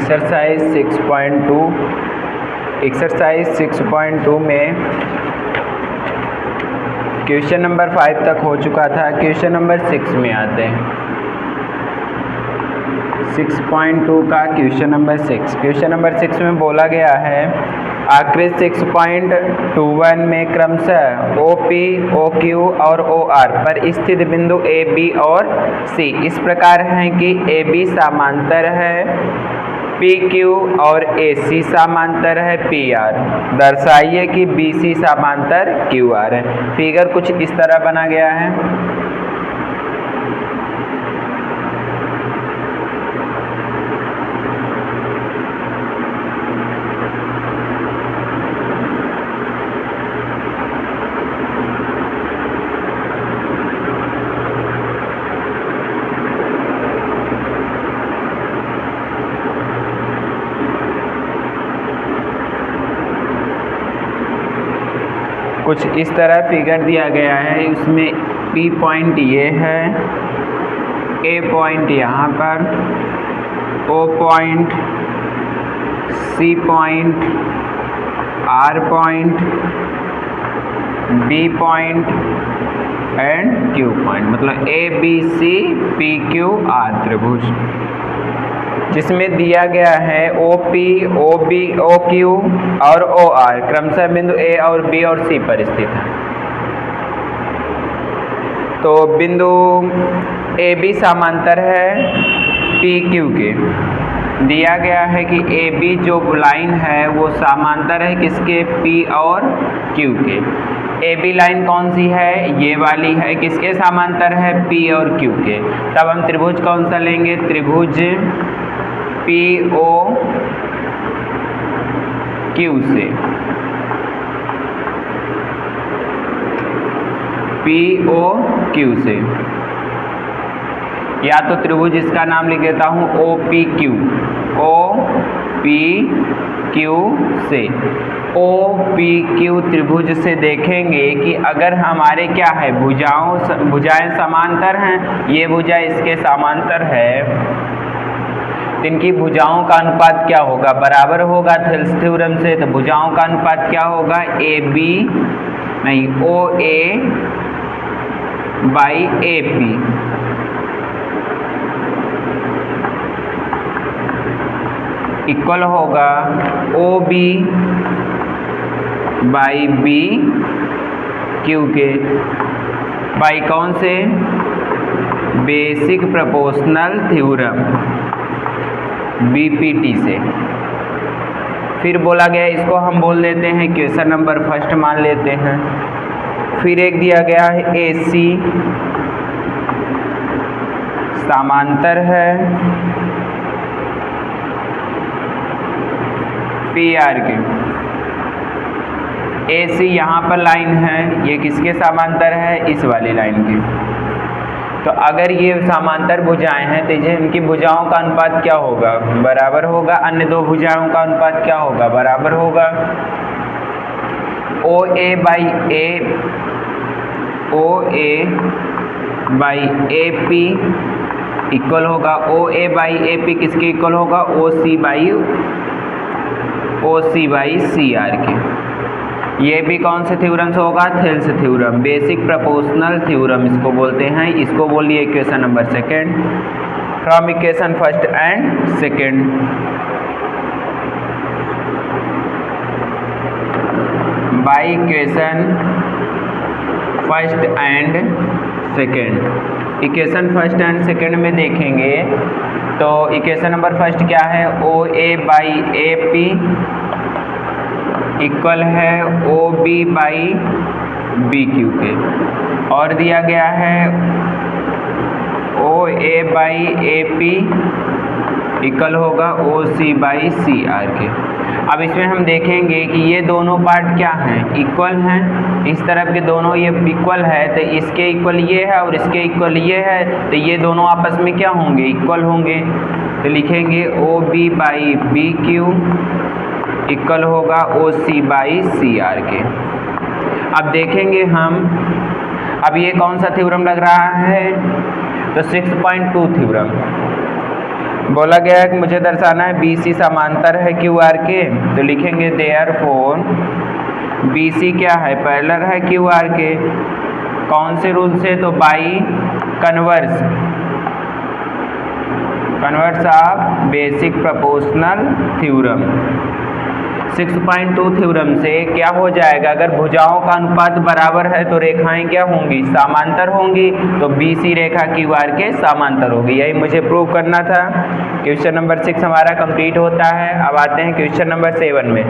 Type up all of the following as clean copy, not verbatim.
Exercise 6.2 में question number 5 तक हो चुका था। क्वेश्चन नंबर 6 में आते हैं। 6.2 का क्वेश्चन नंबर 6। क्वेश्चन नंबर 6 में बोला गया है आकृति 6.21 में क्रमशः OP, OQ और OR पर स्थित बिंदु AB और C इस प्रकार हैं कि AB समांतर है PQ और AC समांतर है PR। दर्शाइए कि BC समांतर QR है। फिगर कुछ इस तरह बना गया है। कुछ इस तरह फिगर दिया गया है। इसमें P पॉइंट ये है, A पॉइंट यहाँ पर, O point, C point, R point, B point and Q point, मतलब ABC PQ R त्रिभुज, जिसमें दिया गया है OP, OB, OQ और OR क्रमशः बिंदु A और B और C पर स्थित है। तो बिंदु AB समांतर है PQ के। दिया गया है कि AB जो लाइन है वो समांतर है किसके, P और Q के। AB लाइन कौन सी है, ये वाली है। किसके समांतर है, P और Q के। तब हम त्रिभुज कौन सा लेंगे, त्रिभुज POQ से, POQ से, या तो त्रिभुज इसका नाम लिख देता हूँ OPQ, OPQ से। OPQ त्रिभुज से देखेंगे कि अगर हमारे क्या है, भुजाएं समांतर हैं, ये भुजा इसके समांतर है, इनकी भुजाओं का अनुपात क्या होगा, बराबर होगा थेल्स थ्योरम से। तो भुजाओं का अनुपात क्या होगा, OA बाई AP इक्वल होगा OB बाई BQ के, बाई कौन से, बेसिक प्रोपोर्शनल थ्योरम BPT से। फिर बोला गया, इसको हम बोल देते हैं क्वेश्चन नंबर 1 मान लेते हैं। फिर एक दिया गया है AC समांतर है PR के। AC यहाँ पर लाइन है, ये किसके समांतर है, इस वाली लाइन के। तो अगर ये समांतर भुजाएं हैं तो इनकी भुजाओं का अनुपात क्या होगा, बराबर होगा। अन्य दो भुजाओं का अनुपात क्या होगा, बराबर होगा। OA बाई AP इक्वल होगा, OA बाई AP किसके इक्वल होगा, OC बाई CR के। ये भी कौन से थ्योरम से होगा, Thales theorem, basic proportional theorem इसको बोलते हैं। इसको बोलिए equation number 2 from equation 1 and 2। By equation 1 and 2। Equation 1 and 2 में देखेंगे तो इक्वेशन नंबर 1 क्या है, OA बाई AP इक्वल है OB बाई BQ के, और दिया गया है OA बाई AP इक्वल होगा OC बाई CR के। अब इसमें हम देखेंगे कि ये दोनों पार्ट क्या हैं, इक्वल हैं। इस तरफ के दोनों ये इक्वल है, तो इसके इक्वल ये है और इसके इक्वल ये है, तो ये दोनों आपस में क्या होंगे, इक्वल होंगे। तो लिखेंगे OB बाई BQ इक्वल होगा OC बाई CR के। अब देखेंगे हम, अब ये कौन सा थ्योरम लग रहा है, तो 6.2 थ्योरम। बोला गया है कि मुझे दर्शाना है BC समांतर है QR के, तो लिखेंगे देयरफॉर BC क्या है, पैरेलल है QR के। कौन से रूल से, तो by converse of basic proportional theorem. 6.2 theorem से क्या हो जाएगा, अगर भुजाओं का अनुपात बराबर है तो रेखाएं क्या होंगी, समांतर होंगी, तो BC रेखा QR के समांतर होगी। यही मुझे प्रूव करना था। क्वेश्चन नंबर 6 हमारा कंप्लीट होता है। अब आते हैं क्वेश्चन नंबर 7 में।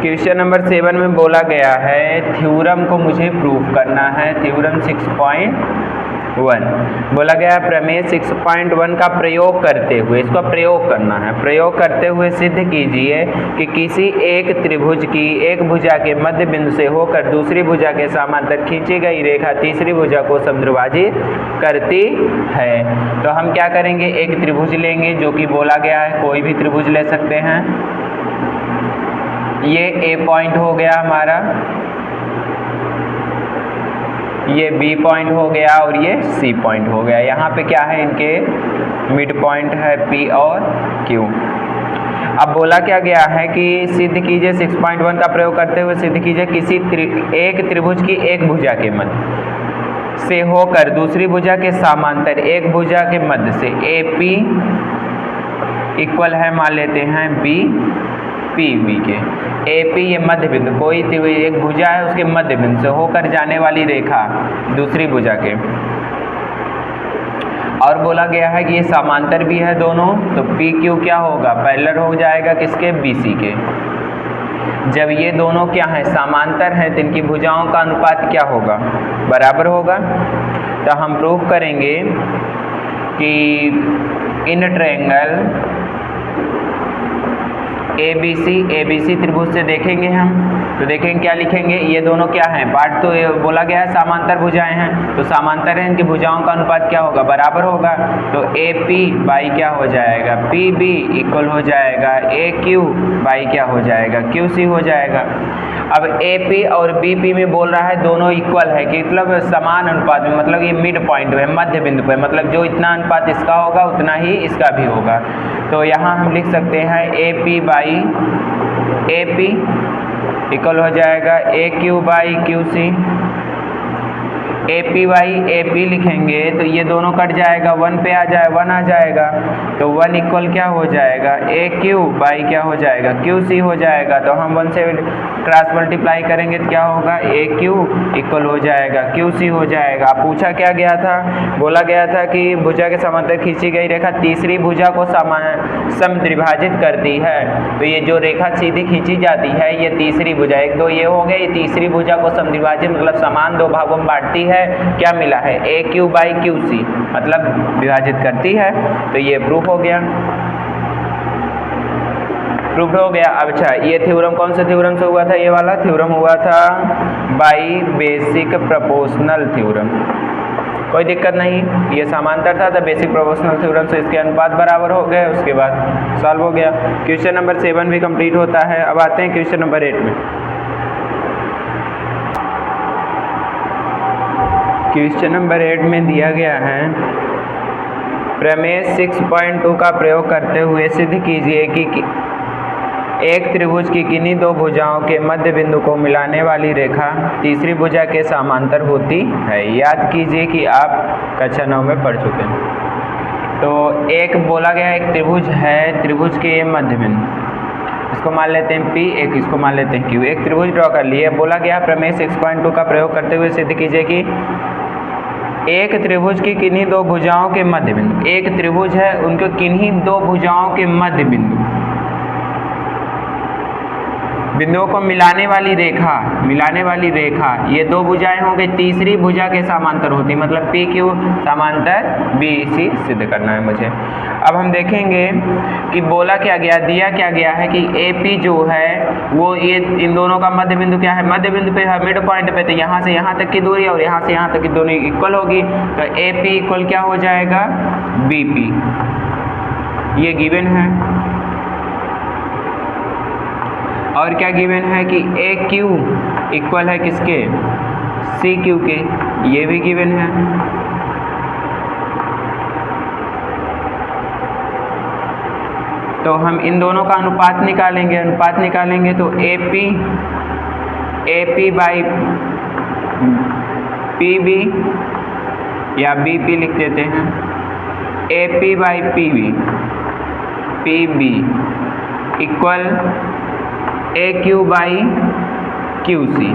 क्वेश्चन नंबर 7 में बोला गया है थ्योरम को मुझे प्रूव करना है। थ्योरम 6.1 बोला गया प्रमेय 6.1 का प्रयोग करते हुए, इसका प्रयोग करना है। प्रयोग करते हुए सिद्ध कीजिए कि किसी एक त्रिभुज की एक भुजा के मध्य बिंदु से होकर दूसरी भुजा के समांतर खींची गई रेखा तीसरी भुजा को समद्विभाजित करती है। तो हम क्या करेंगे, एक त्रिभुज लेंगे जो कि बोला गया है, कोई भी त्रिभुज ले सकते हैं। ये A पॉइंट हो गया हमारा, ये B पॉइंट हो गया और ये C पॉइंट हो गया। यहाँ पे क्या है, इनके मिड पॉइंट है P और Q। अब बोला क्या गया है कि सिद्ध कीजिए 6.1 का प्रयोग करते हुए सिद्ध कीजिए किसी एक त्रिभुज की एक भुजा के मध्य से होकर दूसरी भुजा के समांतर एक भुजा के मध्य से AP इक्वल है, मान लेते हैं PB के। AP ये मध्य बिंदु, कोई एक भुजा है उसके मध्य बिंदु से होकर जाने वाली रेखा दूसरी भुजा के, और बोला गया है कि ये समांतर भी है दोनों, तो PQ क्या होगा, पैरेलल हो जाएगा किसके, BC के। जब ये दोनों क्या है, समांतर है, तो इनकी भुजाओं का अनुपात क्या होगा, बराबर होगा। तो हम प्रूव करेंगे कि इन ट्रायंगल ABC त्रिभुज से देखेंगे हम, तो देखेंगे क्या लिखेंगे, ये दोनों क्या हैं, पार्ट तो बोला गया है समांतर भुजाएं हैं, तो समांतर है, इनकी भुजाओं का अनुपात क्या होगा, बराबर होगा। तो AP बाई क्या हो जाएगा, PB इक्वल हो जाएगा AQ बाई क्या हो जाएगा, QC हो जाएगा। अब AP और BP में बोल रहा है दोनों इक्वल है, कि मतलब समान अनुपात में, मतलब ये मिड पॉइंट है, मध्य बिंदु पे, मतलब जो इतना अनुपात इसका होगा उतना ही इसका भी होगा। तो यहाँ हम लिख सकते हैं AP बाई AP इक्वल हो जाएगा AQ by QC। AP by AP लिखेंगे तो ये दोनों कट जाएगा, 1 पे आ जाए, 1 आ जाएगा, तो 1 इक्वल क्या हो जाएगा, AQ बाई क्या हो जाएगा, QC हो जाएगा। तो हम 1 से क्रॉस मल्टीप्लाई करेंगे तो क्या होगा, AQ इक्वल हो जाएगा QC हो जाएगा। पूछा क्या गया था, बोला गया था कि भुजा के समांतर खींची गई रेखा तीसरी भुजा को समद्विभाजित करती है। तो ये जो रेखा सीधी खींची जाती है ये तीसरी भुजा, एक दो ये हो गए, ये तीसरी भुजा को समद्विभाजित मतलब समान दो भागों में बांटती है, क्या मिला है, AQ बाई QC मतलब विभाजित करती है। तो ये प्रूफ हो गया, प्रूफ हो गया। अब अच्छा, ये थ्योरम कौन से थ्योरम से हुआ था, ये वाला थ्योरम हुआ था बाई बेसिक प्रोपोर्शनल थ्योरम, कोई दिक्कत नहीं, ये समांतर था तो बेसिक प्रोपोर्शनल थ्योरम से इसके अनुपात बराबर हो गए, उसके बाद सॉल्व हो गया। क्वेश्चन नंबर 7 भी कंप्लीट होता है। अब आते हैं क्वेश्चन नंबर 8 में। क्वेश्चन नंबर 8 में दिया गया है प्रमेय 6.2 का प्रयोग करते हुए सिद्ध कीजिए कि एक त्रिभुज की किन्हीं दो भुजाओं के मध्य बिंदु को मिलाने वाली रेखा तीसरी भुजा के समांतर होती है। याद कीजिए कि आप कक्षा 9 में पढ़ चुके हैं। तो एक बोला गया एक त्रिभुज है, त्रिभुज के ये मध्य बिंदु, इसको मान लेते हैं P, एक इसको मान लेते हैं Q। एक त्रिभुज ड्रॉ कर लिए। बोला गया प्रमेय 6.2 का प्रयोग करते हुए सिद्ध कीजिए कि एक त्रिभुज की किन्हीं दो भुजाओं के मध्य बिंदु, एक त्रिभुज है उनके किन्हीं दो भुजाओं के मध्य बिंदुओं को मिलाने वाली रेखा ये दो भुजाएं हो गई, तीसरी भुजा के समांतर होती, मतलब PQ समांतर BC सिद्ध करना है मुझे। अब हम देखेंगे कि बोला क्या गया, दिया क्या गया है कि AP जो है वो ये इन दोनों का मध्य बिंदु क्या है, मध्य बिंदु पे है, मिड पॉइंट पे, तो यहाँ से यहाँ तक की दूरी और यहाँ से यहाँ तक की दूरी इक्वल होगी। तो AP इक्वल क्या हो जाएगा, BP, ये गिवन है। और क्या गिवन है कि AQ इक्वल है किसके, CQ के, ये भी गिवन है। तो हम इन दोनों का अनुपात निकालेंगे तो a p by p b या बी पी लिख देते हैं, a p by p b equal a q by q c.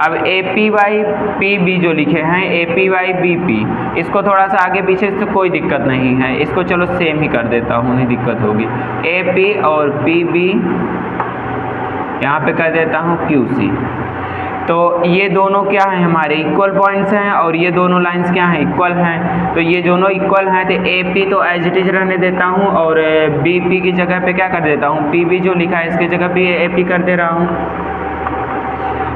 अब a p by p b जो लिखे हैं a p by b p, इसको थोड़ा सा आगे पीछे से कोई दिक्कत नहीं है, इसको चलो सेम ही कर देता हूँ, नहीं दिक्कत होगी। ए पी और पी बी यहाँ पे कर देता हूँ क्यू सी। तो ये दोनों क्या हैं, हमारे इक्वल पॉइंट्स हैं और ये दोनों लाइंस क्या हैं, इक्वल हैं। तो ये दोनों इक्वल हैं तो ए पी तो एज इट इज रहने देता हूँ और बी पी की जगह पे क्या कर देता हूँ, पी बी जो लिखा है इसकी जगह पे ए पी कर दे रहा हूँ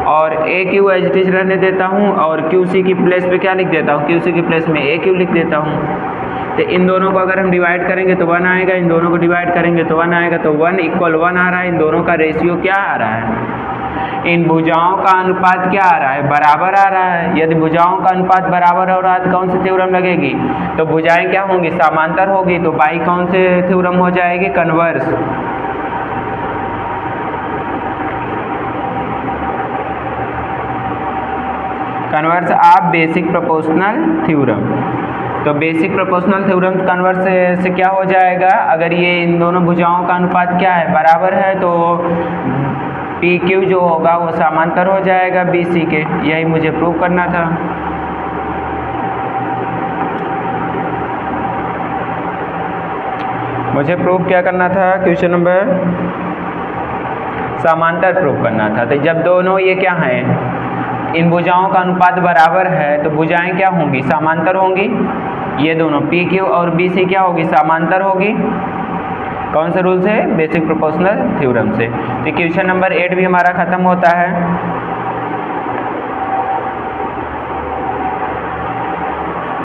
और ए क्यू एज इट इज रहने देता हूँ और क्यू सी की प्लेस पे क्या लिख देता हूँ, क्यू सी की प्लेस में ए क्यू लिख देता हूँ। तो इन दोनों को अगर हम डिवाइड करेंगे तो 1 आएगा, इन दोनों को डिवाइड करेंगे तो 1 आएगा, तो 1 = 1 आ रहा है। इन दोनों का रेशियो क्या आ रहा है, इन भुजाओं का अनुपात क्या आ रहा है, बराबर आ रहा है। यदि भुजाओं का अनुपात बराबर हो रहा है तो कौन सी थ्योरम लगेगी, तो भुजाएं क्या होंगी, समांतर होगी। तो बाई कौन से थ्योरम हो जाएगी, converse. Converse of basic proportional theorem. तो बेसिक प्रोपोर्शनल थ्योरम कन्वर्स से क्या हो जाएगा, अगर ये इन दोनों भुजाओं का अनुपात क्या है, बराबर है, तो पी क्यू जो होगा वो समांतर हो जाएगा बी सी के। यही मुझे प्रूव करना था। मुझे प्रूव क्या करना था, क्वेश्चन नंबर समांतर प्रूव करना था। तो जब दोनों ये क्या हैं, इन भुजाओं का अनुपात बराबर है तो भुजाएं क्या होंगी, समांतर होंगी। ये दोनों पी क्यू और बी सी क्या होगी, समांतर होगी। कौन से रूल से, बेसिक प्रोपोर्शनल थ्योरम से। तो क्वेश्चन नंबर 8 भी हमारा खत्म होता है।